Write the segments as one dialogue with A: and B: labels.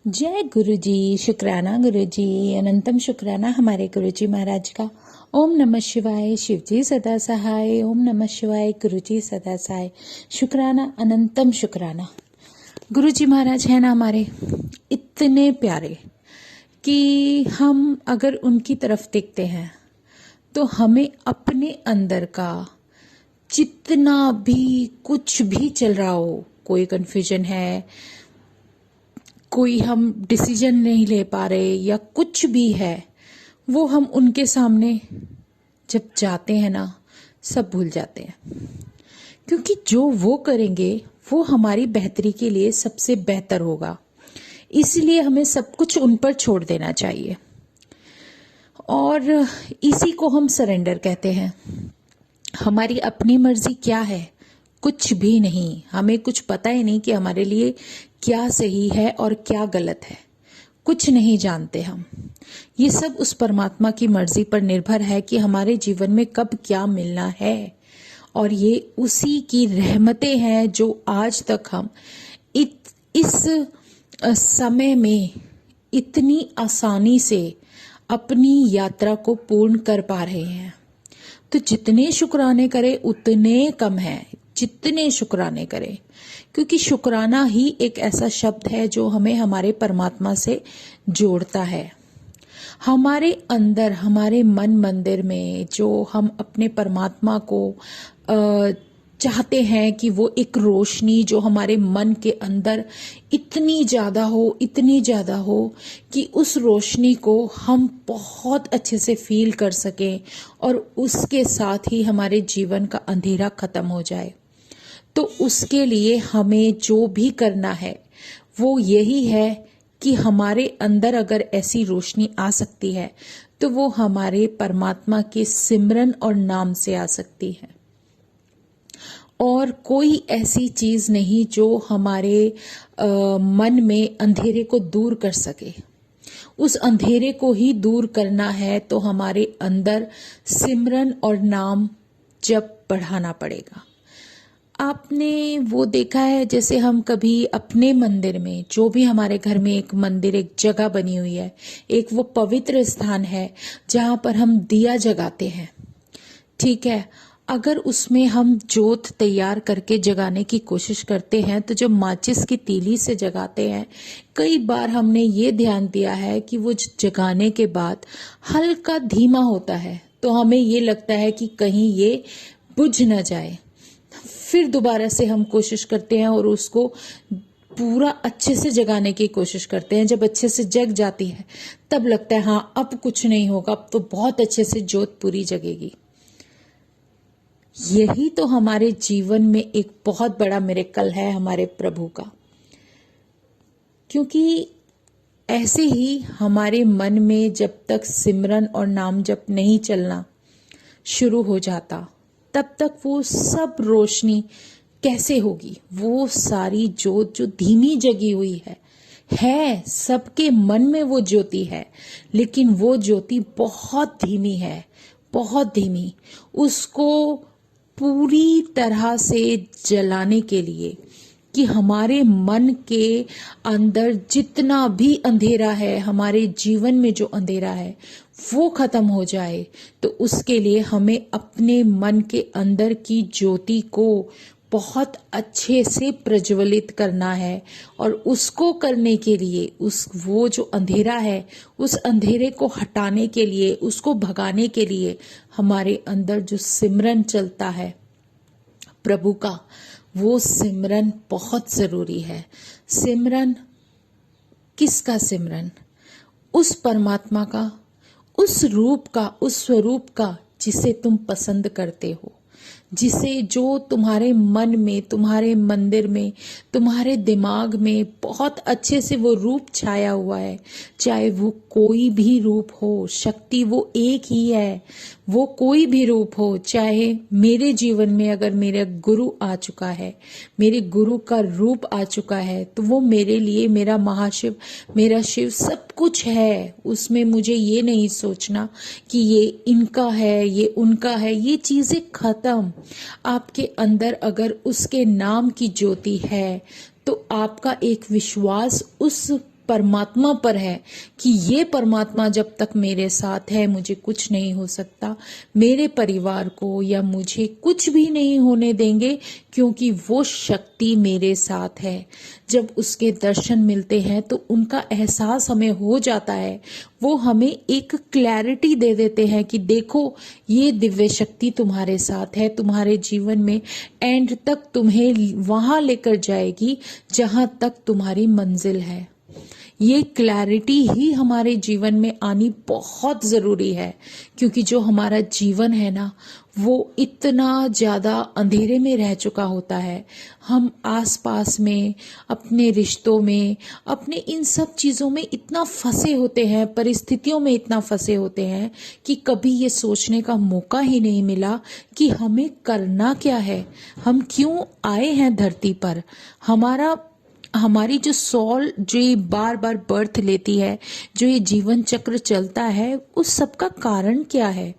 A: जय गुरु जी। शुक्राना गुरु जी, अनंतम शुक्राना हमारे गुरु जी महाराज का। ओम नमः शिवाय। शिव जी सदा सहाय। ओम नमः शिवाय। गुरु जी सदा सहाय। शुक्राना, अनंतम शुक्राना। गुरु जी महाराज है ना हमारे इतने प्यारे कि हम अगर उनकी तरफ देखते हैं तो हमें अपने अंदर का जितना भी कुछ भी चल रहा हो, कोई कन्फ्यूजन है, कोई हम डिसीजन नहीं ले पा रहे या कुछ भी है, वो हम उनके सामने जब जाते हैं ना, सब भूल जाते हैं। क्योंकि जो वो करेंगे वो हमारी बेहतरी के लिए सबसे बेहतर होगा। इसलिए हमें सब कुछ उन पर छोड़ देना चाहिए और इसी को हम सरेंडर कहते हैं। हमारी अपनी मर्जी क्या है? कुछ भी नहीं। हमें कुछ पता ही नहीं कि हमारे लिए क्या सही है और क्या गलत है। कुछ नहीं जानते हम। ये सब उस परमात्मा की मर्जी पर निर्भर है कि हमारे जीवन में कब क्या मिलना है, और ये उसी की रहमतें हैं जो आज तक हम इस समय में इतनी आसानी से अपनी यात्रा को पूर्ण कर पा रहे हैं। तो जितने शुक्राने करें उतने कम है, जितने शुक्राने करें, क्योंकि शुक्राना ही एक ऐसा शब्द है जो हमें हमारे परमात्मा से जोड़ता है। हमारे अंदर, हमारे मन मंदिर में जो हम अपने परमात्मा को चाहते हैं कि वो एक रोशनी जो हमारे मन के अंदर इतनी ज्यादा हो, इतनी ज्यादा हो कि उस रोशनी को हम बहुत अच्छे से फील कर सकें और उसके साथ ही हमारे जीवन का अंधेरा खत्म हो जाए। तो उसके लिए हमें जो भी करना है वो यही है कि हमारे अंदर अगर ऐसी रोशनी आ सकती है तो वो हमारे परमात्मा के सिमरन और नाम से आ सकती है। और कोई ऐसी चीज नहीं जो हमारे मन में अंधेरे को दूर कर सके। उस अंधेरे को ही दूर करना है तो हमारे अंदर सिमरन और नाम जप बढ़ाना पड़ेगा। आपने वो देखा है, जैसे हम कभी अपने मंदिर में, जो भी हमारे घर में एक मंदिर, एक जगह बनी हुई है, एक वो पवित्र स्थान है जहां पर हम दिया जगाते हैं, ठीक है। अगर उसमें हम जोत तैयार करके जगाने की कोशिश करते हैं तो जब माचिस की तीली से जगाते हैं, कई बार हमने ये ध्यान दिया है कि वो जगाने के बाद हल्का धीमा होता है, तो हमें ये लगता है कि कहीं ये बुझ न जाए। फिर दोबारा से हम कोशिश करते हैं और उसको पूरा अच्छे से जगाने की कोशिश करते हैं। जब अच्छे से जग जाती है तब लगता है हाँ अब कुछ नहीं होगा, अब तो बहुत अच्छे से जोत पूरी जगेगी। यही तो हमारे जीवन में एक बहुत बड़ा मिरेकल है हमारे प्रभु का। क्योंकि ऐसे ही हमारे मन में जब तक सिमरन और नाम जप नहीं चलना शुरू हो जाता तब तक वो सब रोशनी कैसे होगी? वो सारी जोत जो धीमी जगी हुई है सबके मन में वो ज्योति है, लेकिन वो ज्योति बहुत धीमी है, बहुत धीमी। उसको पूरी तरह से जलाने के लिए कि हमारे मन के अंदर जितना भी अंधेरा है, हमारे जीवन में जो अंधेरा है वो खत्म हो जाए, तो उसके लिए हमें अपने मन के अंदर की ज्योति को बहुत अच्छे से प्रज्वलित करना है। और उसको करने के लिए वो जो अंधेरा है, उस अंधेरे को हटाने के लिए, उसको भगाने के लिए हमारे अंदर जो सिमरन चलता है प्रभु का, वो सिमरन बहुत जरूरी है। सिमरन किसका? सिमरन उस परमात्मा का, उस रूप का, उस स्वरूप का जिसे तुम पसंद करते हो, जिसे जो तुम्हारे मन में, तुम्हारे मंदिर में, तुम्हारे दिमाग में बहुत अच्छे से वो रूप छाया हुआ है। चाहे वो कोई भी रूप हो, शक्ति वो एक ही है, वो कोई भी रूप हो। चाहे मेरे जीवन में अगर मेरा गुरु आ चुका है, मेरे गुरु का रूप आ चुका है, तो वो मेरे लिए मेरा महाशिव, मेरा शिव सब कुछ है। उसमें मुझे ये नहीं सोचना कि ये इनका है, ये उनका है, ये चीजें खत्म। आपके अंदर अगर उसके नाम की ज्योति है तो आपका एक विश्वास उस परमात्मा पर है कि ये परमात्मा जब तक मेरे साथ है मुझे कुछ नहीं हो सकता, मेरे परिवार को या मुझे कुछ भी नहीं होने देंगे, क्योंकि वो शक्ति मेरे साथ है। जब उसके दर्शन मिलते हैं तो उनका एहसास हमें हो जाता है, वो हमें एक क्लैरिटी दे देते हैं कि देखो ये दिव्य शक्ति तुम्हारे साथ है, तुम्हारे जीवन में एंड तक तुम्हें वहां लेकर जाएगी जहां तक तुम्हारी मंजिल है। ये क्लैरिटी ही हमारे जीवन में आनी बहुत ज़रूरी है, क्योंकि जो हमारा जीवन है ना, वो इतना ज़्यादा अंधेरे में रह चुका होता है। हम आसपास में, अपने रिश्तों में, अपने इन सब चीज़ों में इतना फंसे होते हैं, परिस्थितियों में इतना फंसे होते हैं कि कभी ये सोचने का मौका ही नहीं मिला कि हमें करना क्या है, हम क्यों आए हैं धरती पर, हमारी जो सोल जो ये बार बार बर्थ लेती है, जो ये जीवन चक्र चलता है, उस सब का कारण क्या है,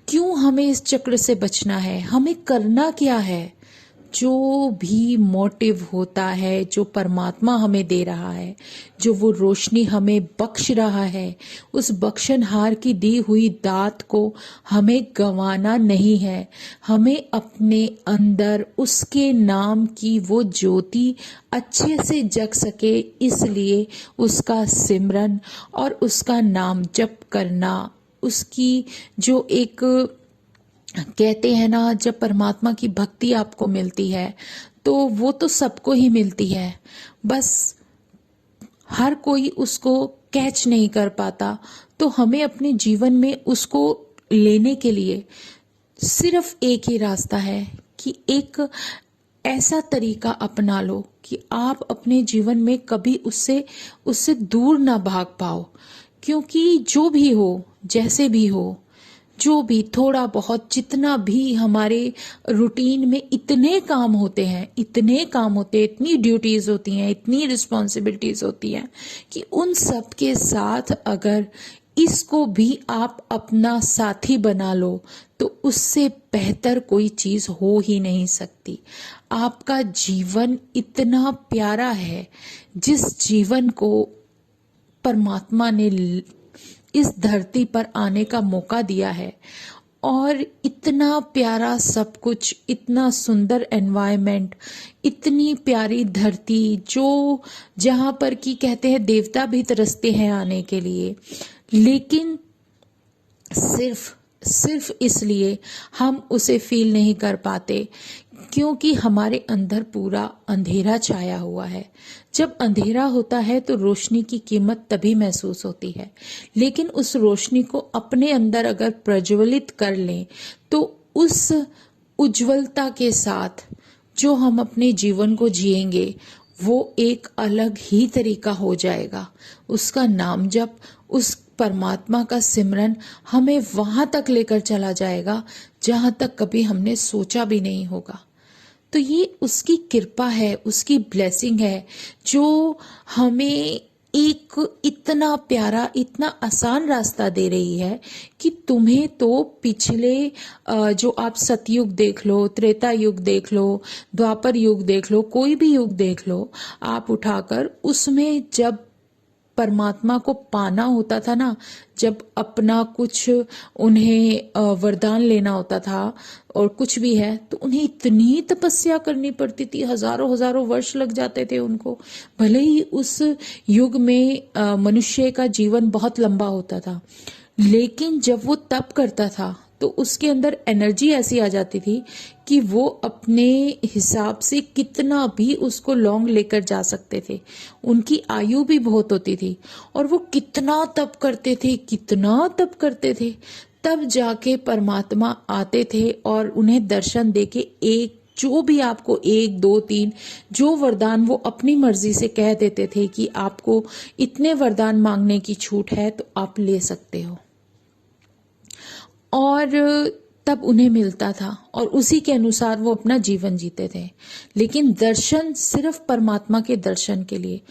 A: क्यों हमें इस चक्र से बचना है, हमें करना क्या है। जो भी मोटिव होता है, जो परमात्मा हमें दे रहा है, जो वो रोशनी हमें बख्श रहा है, उस बख्शनहार की दी हुई दात को हमें गंवाना नहीं है। हमें अपने अंदर उसके नाम की वो ज्योति अच्छे से जग सके, इसलिए उसका सिमरन और उसका नाम जप करना, उसकी जो एक कहते हैं ना, जब परमात्मा की भक्ति आपको मिलती है तो वो तो सबको ही मिलती है, बस हर कोई उसको कैच नहीं कर पाता। तो हमें अपने जीवन में उसको लेने के लिए सिर्फ एक ही रास्ता है कि एक ऐसा तरीका अपना लो कि आप अपने जीवन में कभी उससे दूर ना भाग पाओ। क्योंकि जो भी हो, जैसे भी हो, जो भी थोड़ा बहुत जितना भी हमारे रूटीन में इतने काम होते हैं, इतनी ड्यूटीज होती हैं, इतनी रिस्पॉन्सिबिलिटीज होती हैं कि उन सब के साथ अगर इसको भी आप अपना साथी बना लो तो उससे बेहतर कोई चीज हो ही नहीं सकती। आपका जीवन इतना प्यारा है, जिस जीवन को परमात्मा ने इस धरती पर आने का मौका दिया है, और इतना प्यारा सब कुछ, इतना सुंदर एनवायरनमेंट, इतनी प्यारी धरती, जो जहां पर कि कहते हैं देवता भी तरसते हैं आने के लिए, लेकिन सिर्फ इसलिए हम उसे फील नहीं कर पाते क्योंकि हमारे अंदर पूरा अंधेरा छाया हुआ है। जब अंधेरा होता है तो रोशनी की कीमत तभी महसूस होती है, लेकिन उस रोशनी को अपने अंदर अगर प्रज्वलित कर लें तो उस उज्जवलता के साथ जो हम अपने जीवन को जिएंगे वो एक अलग ही तरीका हो जाएगा। उसका नाम जप, उस परमात्मा का सिमरन हमें वहां तक लेकर चला जाएगा जहां तक कभी हमने सोचा भी नहीं होगा। तो ये उसकी कृपा है, उसकी ब्लेसिंग है, जो हमें एक इतना प्यारा, इतना आसान रास्ता दे रही है कि तुम्हें तो पिछले जो आप सतयुग देख लो, त्रेता युग देख लो, द्वापर युग देख लो, कोई भी युग देख लो, आप उठाकर उसमें जब परमात्मा को पाना होता था ना, जब अपना कुछ उन्हें वरदान लेना होता था और कुछ भी है, तो उन्हें इतनी तपस्या करनी पड़ती थी, हजारों हजारों वर्ष लग जाते थे उनको। भले ही उस युग में मनुष्य का जीवन बहुत लंबा होता था, लेकिन जब वो तप करता था तो उसके अंदर एनर्जी ऐसी आ जाती थी कि वो अपने हिसाब से कितना भी उसको लॉन्ग लेकर जा सकते थे। उनकी आयु भी बहुत होती थी और वो कितना तप करते थे, तब जाके परमात्मा आते थे और उन्हें दर्शन देके एक जो भी आपको 1 2 3 जो वरदान वो अपनी मर्जी से कह देते थे कि आपको इतने वरदान मांगने की छूट है तो आप ले सकते हो, और तब उन्हें मिलता था और उसी के अनुसार वो अपना जीवन जीते थे। लेकिन दर्शन सिर्फ परमात्मा के दर्शन के लिए।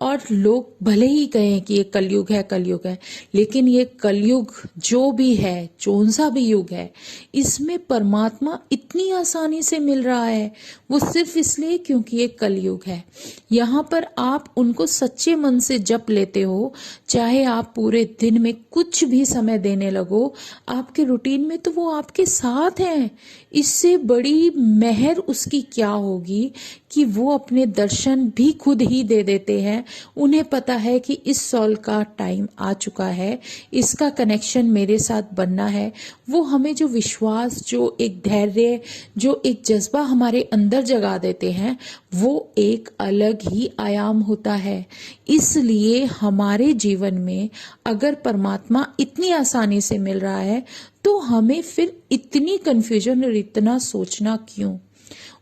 A: और लोग भले ही कहें कि ये कलयुग है, कलयुग है, लेकिन ये कलयुग जो भी है, कौन सा भी युग है, इसमें परमात्मा इतनी आसानी से मिल रहा है, वो सिर्फ इसलिए क्योंकि ये कलयुग है। यहाँ पर आप उनको सच्चे मन से जप लेते हो, चाहे आप पूरे दिन में कुछ भी समय देने लगो, आपके रूटीन में तो वो आपके साथ हैं। इससे बड़ी मेहर उसकी क्या होगी कि वो अपने दर्शन भी खुद ही दे देते हैं। उन्हें पता है कि इस सॉल का टाइम आ चुका है, इसका कनेक्शन मेरे साथ बनना है। वो हमें जो विश्वास, जो एक धैर्य, जो एक जज्बा हमारे अंदर जगा देते हैं, वो एक अलग ही आयाम होता है। इसलिए हमारे जीवन में अगर परमात्मा इतनी आसानी से मिल रहा है, तो हमें फिर इतनी कंफ्यूजन और इतना सोचना क्यों।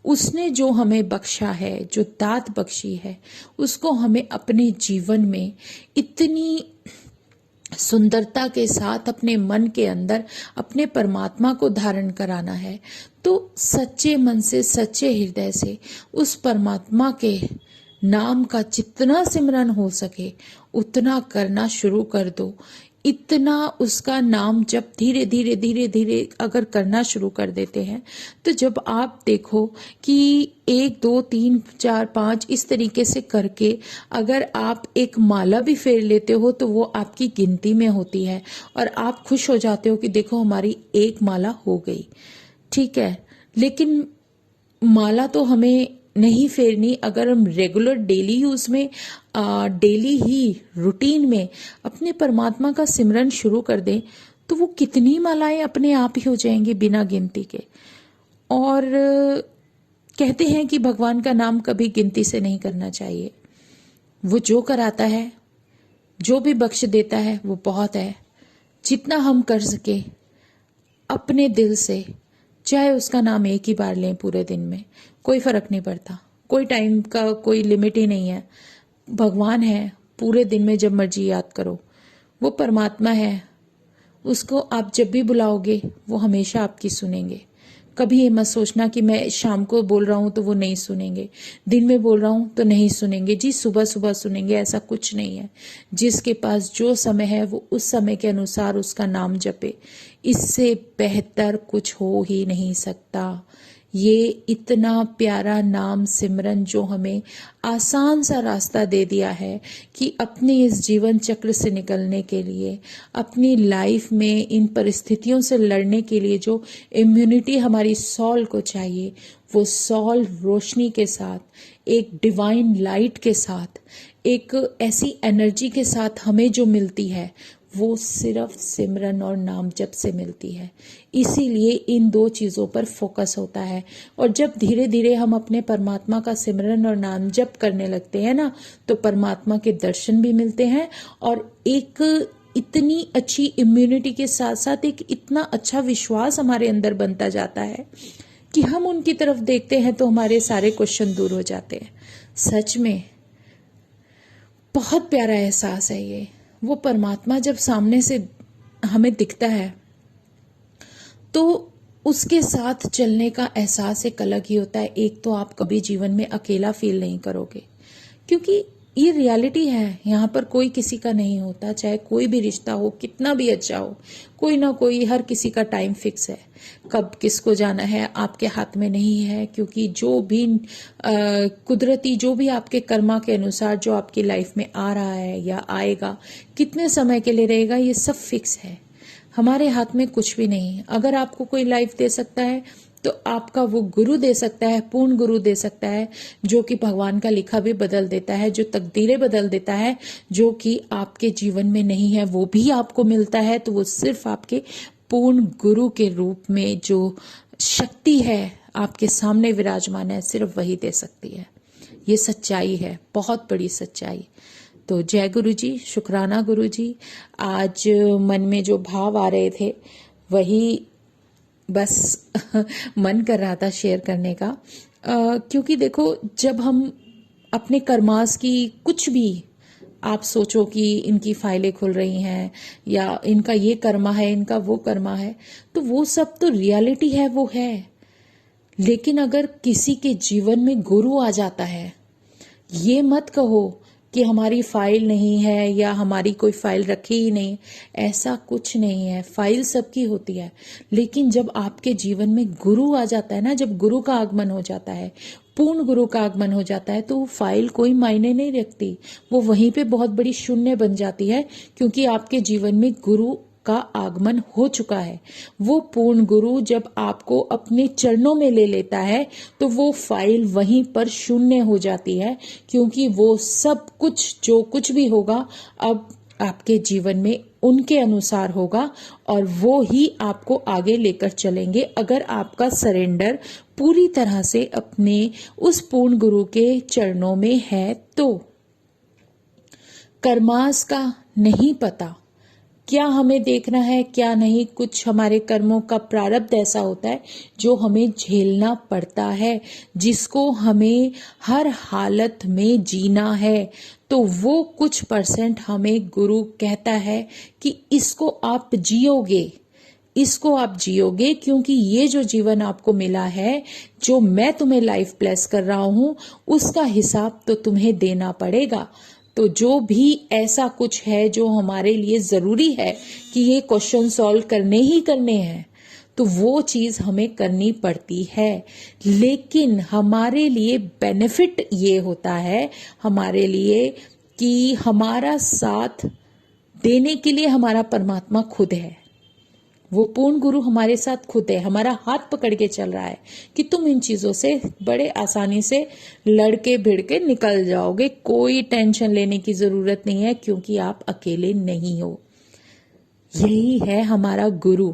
A: उसने जो हमें बख्शा है, जो दात बख्शी है, उसको हमें अपने जीवन में इतनी सुंदरता के साथ अपने मन के अंदर अपने परमात्मा को धारण कराना है। तो सच्चे मन से, सच्चे हृदय से उस परमात्मा के नाम का जितना सिमरन हो सके उतना करना शुरू कर दो। इतना उसका नाम जब धीरे धीरे धीरे धीरे अगर करना शुरू कर देते हैं, तो जब आप देखो कि 1 2 3 4 5 इस तरीके से करके अगर आप एक माला भी फेर लेते हो, तो वो आपकी गिनती में होती है और आप खुश हो जाते हो कि देखो हमारी एक माला हो गई। ठीक है, लेकिन माला तो हमें नहीं फेरनी। अगर हम रेगुलर डेली यूज में, डेली ही रूटीन में अपने परमात्मा का सिमरन शुरू कर दें, तो वो कितनी मालाएं अपने आप ही हो जाएंगी बिना गिनती के। और कहते हैं कि भगवान का नाम कभी गिनती से नहीं करना चाहिए। वो जो कराता है, जो भी बख्श देता है, वो बहुत है। जितना हम कर सके अपने दिल से, चाहे उसका नाम एक ही बार लें पूरे दिन में, कोई फर्क नहीं पड़ता। कोई टाइम का कोई लिमिट ही नहीं है। भगवान है, पूरे दिन में जब मर्जी याद करो। वो परमात्मा है, उसको आप जब भी बुलाओगे वो हमेशा आपकी सुनेंगे। कभी ये मत सोचना कि मैं शाम को बोल रहा हूं तो वो नहीं सुनेंगे, दिन में बोल रहा हूं तो नहीं सुनेंगे, जी सुबह सुबह सुनेंगे, ऐसा कुछ नहीं है। जिसके पास जो समय है वो उस समय के अनुसार उसका नाम जपे। इससे बेहतर कुछ हो ही नहीं सकता। ये इतना प्यारा नाम सिमरन जो हमें आसान सा रास्ता दे दिया है कि अपने इस जीवन चक्र से निकलने के लिए, अपनी लाइफ में इन परिस्थितियों से लड़ने के लिए जो इम्यूनिटी हमारी सॉल को चाहिए, वो सॉल रोशनी के साथ, एक डिवाइन लाइट के साथ, एक ऐसी एनर्जी के साथ हमें जो मिलती है, वो सिर्फ सिमरन और नाम जप से मिलती है। इसीलिए इन दो चीज़ों पर फोकस होता है। और जब धीरे धीरे हम अपने परमात्मा का सिमरन और नाम जप करने लगते हैं ना, तो परमात्मा के दर्शन भी मिलते हैं और एक इतनी अच्छी इम्यूनिटी के साथ साथ एक इतना अच्छा विश्वास हमारे अंदर बनता जाता है कि हम उनकी तरफ देखते हैं तो हमारे सारे क्वेश्चन दूर हो जाते हैं। सच में बहुत प्यारा एहसास है ये। वो परमात्मा जब सामने से हमें दिखता है तो उसके साथ चलने का एहसास एक अलग ही होता है। एक तो आप कभी जीवन में अकेला फील नहीं करोगे, क्योंकि ये रियलिटी है। यहाँ पर कोई किसी का नहीं होता, चाहे कोई भी रिश्ता हो, कितना भी अच्छा हो, कोई ना कोई, हर किसी का टाइम फिक्स है। कब किसको जाना है आपके हाथ में नहीं है, क्योंकि जो भी कुदरती, जो भी आपके कर्मा के अनुसार जो आपकी लाइफ में आ रहा है या आएगा, कितने समय के लिए रहेगा, ये सब फिक्स है। हमारे हाथ में कुछ भी नहीं। अगर आपको कोई लाइफ दे सकता है तो आपका वो गुरु दे सकता है, पूर्ण गुरु दे सकता है, जो कि भगवान का लिखा भी बदल देता है, जो तकदीरें बदल देता है, जो कि आपके जीवन में नहीं है वो भी आपको मिलता है। तो वो सिर्फ आपके पूर्ण गुरु के रूप में जो शक्ति है आपके सामने विराजमान है, सिर्फ वही दे सकती है। ये सच्चाई है, बहुत बड़ी सच्चाई। तो जय गुरु जी, शुक्राना गुरु जी। आज मन में जो भाव आ रहे थे वही बस मन कर रहा था शेयर करने का। क्योंकि देखो, जब हम अपने कर्मास की कुछ भी, आप सोचो कि इनकी फाइलें खुल रही हैं या इनका ये कर्मा है, इनका वो कर्मा है, तो वो सब तो रियलिटी है, वो है। लेकिन अगर किसी के जीवन में गुरु आ जाता है, ये मत कहो कि हमारी फाइल नहीं है या हमारी कोई फाइल रखी ही नहीं। ऐसा कुछ नहीं है, फाइल सबकी होती है। लेकिन जब आपके जीवन में गुरु आ जाता है ना, जब गुरु का आगमन हो जाता है, पूर्ण गुरु का आगमन हो जाता है, तो वो फाइल कोई मायने नहीं रखती। वो वहीं पे बहुत बड़ी शून्य बन जाती है, क्योंकि आपके जीवन में गुरु का आगमन हो चुका है। वो पूर्ण गुरु जब आपको अपने चरणों में ले लेता है, तो वो फाइल वहीं पर शून्य हो जाती है, क्योंकि वो सब कुछ जो कुछ भी होगा अब आपके जीवन में उनके अनुसार होगा, और वो ही आपको आगे लेकर चलेंगे अगर आपका सरेंडर पूरी तरह से अपने उस पूर्ण गुरु के चरणों में है। तो कर्मास का नहीं पता, क्या हमें देखना है क्या नहीं। कुछ हमारे कर्मों का प्रारब्ध ऐसा होता है जो हमें झेलना पड़ता है, जिसको हमें हर हालत में जीना है। तो वो कुछ परसेंट हमें गुरु कहता है कि इसको आप जियोगे, इसको आप जियोगे, क्योंकि ये जो जीवन आपको मिला है, जो मैं तुम्हें लाइफ ब्लेस कर रहा हूं, उसका हिसाब तो तुम्हें देना पड़ेगा। तो जो भी ऐसा कुछ है जो हमारे लिए जरूरी है कि ये क्वेश्चन सॉल्व करने ही करने हैं, तो वो चीज हमें करनी पड़ती है। लेकिन हमारे लिए बेनिफिट ये होता है हमारे लिए कि हमारा साथ देने के लिए हमारा परमात्मा खुद है। वो पूर्ण गुरु हमारे साथ खुद है, हमारा हाथ पकड़ के चल रहा है कि तुम इन चीजों से बड़े आसानी से लड़के भिड़ के निकल जाओगे, कोई टेंशन लेने की जरूरत नहीं है, क्योंकि आप अकेले नहीं हो। यही है हमारा गुरु,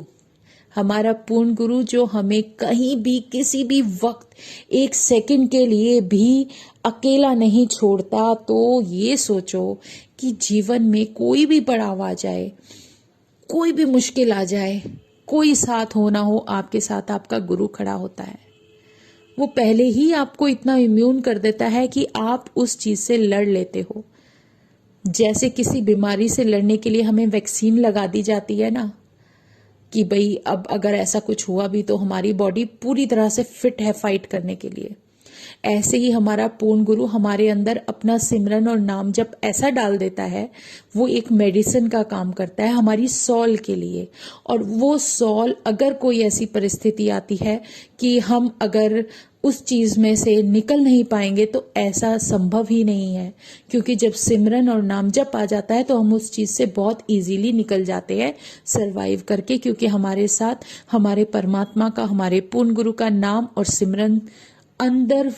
A: हमारा पूर्ण गुरु, जो हमें कहीं भी किसी भी वक्त एक सेकंड के लिए भी अकेला नहीं छोड़ता। तो ये सोचो कि जीवन में कोई भी पड़ाव आ जाए, कोई भी मुश्किल आ जाए, कोई साथ हो ना हो, आपके साथ आपका गुरु खड़ा होता है। वो पहले ही आपको इतना इम्यून कर देता है कि आप उस चीज से लड़ लेते हो। जैसे किसी बीमारी से लड़ने के लिए हमें वैक्सीन लगा दी जाती है ना, कि भाई अब अगर ऐसा कुछ हुआ भी तो हमारी बॉडी पूरी तरह से फिट है फाइट करने के लिए। ऐसे ही हमारा पूर्ण गुरु हमारे अंदर अपना सिमरन और नाम जप ऐसा डाल देता है, वो एक मेडिसिन का काम करता है हमारी सॉल के लिए। और वो सॉल, अगर कोई ऐसी परिस्थिति आती है कि हम अगर उस चीज में से निकल नहीं पाएंगे, तो ऐसा संभव ही नहीं है, क्योंकि जब सिमरन और नाम जप आ जाता है तो हम उस चीज से बहुत इजीली निकल जाते हैं सरवाइव करके, क्योंकि हमारे साथ हमारे परमात्मा का, हमारे पूर्ण गुरु का नाम और सिमरन अंदर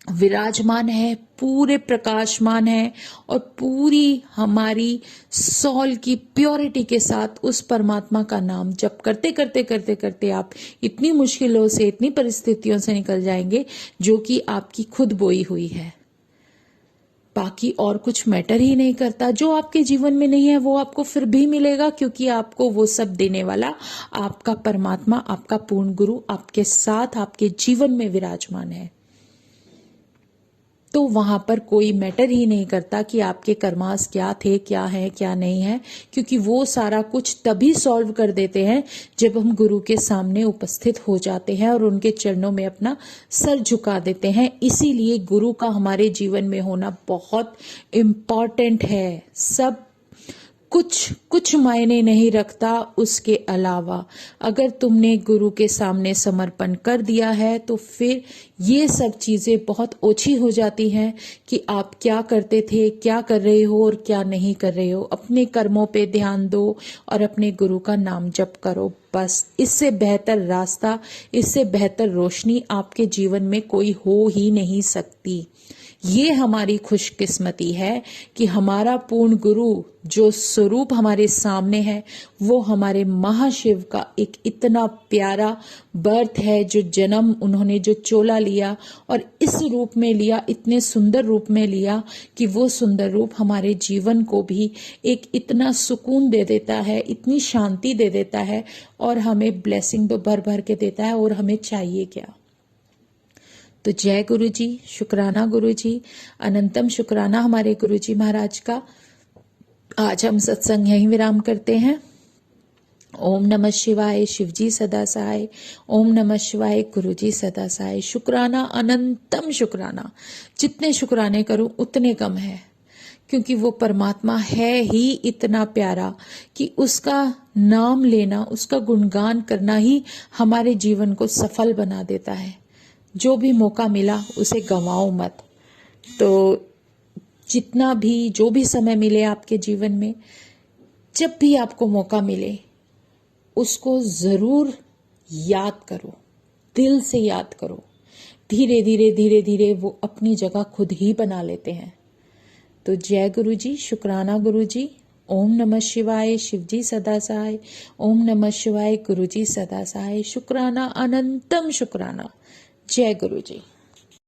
A: विराजमान है, पूरे प्रकाशमान है, और पूरी हमारी सॉल की प्योरिटी के साथ उस परमात्मा का नाम जप करते करते करते करते आप इतनी मुश्किलों से, इतनी परिस्थितियों से निकल जाएंगे जो कि आपकी खुद बोई हुई है। बाकी और कुछ मैटर ही नहीं करता। जो आपके जीवन में नहीं है वो आपको फिर भी मिलेगा, क्योंकि आपको वो सब देने वाला आपका परमात्मा, आपका पूर्ण गुरु आपके साथ आपके जीवन में विराजमान है। तो वहां पर कोई मैटर ही नहीं करता कि आपके कर्मास क्या थे, क्या है, क्या नहीं है, क्योंकि वो सारा कुछ तभी सॉल्व कर देते हैं जब हम गुरु के सामने उपस्थित हो जाते हैं और उनके चरणों में अपना सर झुका देते हैं। इसीलिए गुरु का हमारे जीवन में होना बहुत इम्पॉर्टेंट है। सब कुछ मायने नहीं रखता उसके अलावा। अगर तुमने गुरु के सामने समर्पण कर दिया है तो फिर ये सब चीजें बहुत ओछी हो जाती हैं कि आप क्या करते थे, क्या कर रहे हो और क्या नहीं कर रहे हो। अपने कर्मों पे ध्यान दो और अपने गुरु का नाम जप करो। बस इससे बेहतर रास्ता, इससे बेहतर रोशनी आपके जीवन में कोई हो ही नहीं सकती। ये हमारी खुशकिस्मती है कि हमारा पूर्ण गुरु जो स्वरूप हमारे सामने है, वो हमारे महाशिव का एक इतना प्यारा बर्थ है, जो जन्म उन्होंने जो चोला लिया और इस रूप में लिया, इतने सुंदर रूप में लिया कि वो सुंदर रूप हमारे जीवन को भी एक इतना सुकून दे देता है, इतनी शांति दे देता है, और हमें ब्लेसिंग तो भर भर के देता है। और हमें चाहिए क्या। तो जय गुरु जी, शुक्राना गुरु जी, अनंतम शुक्राना हमारे गुरु जी महाराज का। आज हम सत्संग यहीं विराम करते हैं। ओम नमः शिवाय, शिवजी सदा सहाय। ओम नमः शिवाय, गुरुजी सदा सहाय। शुक्राना, अनंतम शुक्राना। जितने शुक्राने करूं उतने कम है, क्योंकि वो परमात्मा है ही इतना प्यारा कि उसका नाम लेना, उसका गुणगान करना ही हमारे जीवन को सफल बना देता है। जो भी मौका मिला उसे गंवाओ मत। तो जितना भी, जो भी समय मिले आपके जीवन में, जब भी आपको मौका मिले उसको जरूर याद करो, दिल से याद करो। धीरे धीरे धीरे धीरे वो अपनी जगह खुद ही बना लेते हैं। तो जय गुरु जी, शुक्राना गुरु जी। ओम नमः शिवाय, शिवजी सदा सहाय। ओम नमः शिवाय, गुरु जी सदा सहाय। शुक्राना, अनंतम शुक्राना। जय गुरु जी।